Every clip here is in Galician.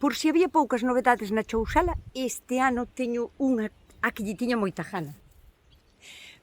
Por si había poucas novedades na chousala, este ano teño unha a que lle tiña moita gana.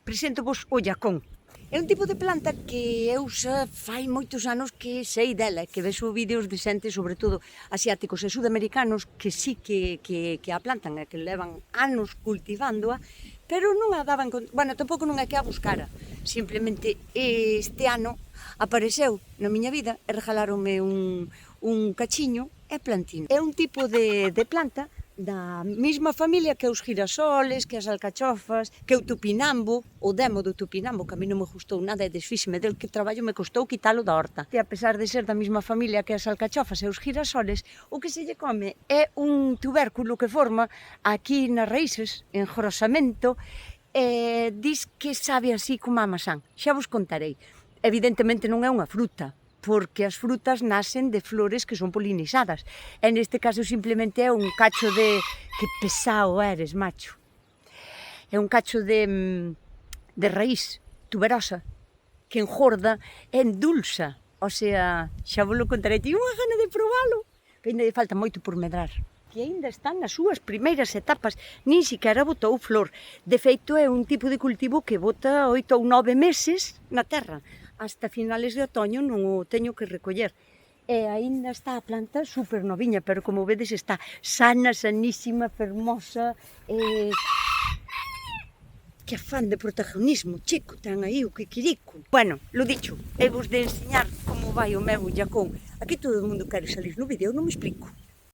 Presento-vos o llacón. É un tipo de planta que eu xa fai moitos anos que sei dela, que vexo vídeos de xente, sobre todo asiáticos e sudamericanos, que sí que a plantan e que levan anos cultivándoa, pero non a daban, bueno, tampouco non é que a buscara, simplemente este ano apareceu na miña vida e regaláronme un cachiño e plantino. É un tipo de planta da mesma familia que os girasoles, que as alcachofas, que o tupinambo, o demo do tupinambo, que a mí non me gustou nada e desfíxeme del que traballo me costou quitalo da horta. E a pesar de ser da mesma familia que as alcachofas e os girasoles, o que se lle come é un tubérculo que forma aquí nas raíces, en grosamento, e dis que sabe así como a masán. Xa vos contarei. Evidentemente non é unha fruta, porque as frutas nacen de flores que son polinizadas. E neste caso simplemente é un cacho de... Que pesado eres, macho. É un cacho de raíz tuberosa, que engorda e endulsa. O sea, xa vos lo contarei, teño unha gana de probalo, que ainda lle falta moito por medrar. Que ainda están nas súas primeiras etapas, nin siquiera botou flor. De feito, é un tipo de cultivo que bota 8 ou 9 meses na terra. Hasta finales de otoño non o teño que recoller. E aínda está a planta super noviña, pero como vedes está sana, sanísima, fermosa. Que afán de protagonismo, chico, ten aí o kikirico. Bueno, lo dicho, é vos de enseñar como vai o meu llacón. Aquí todo o mundo quere salir no vídeo, non me explico.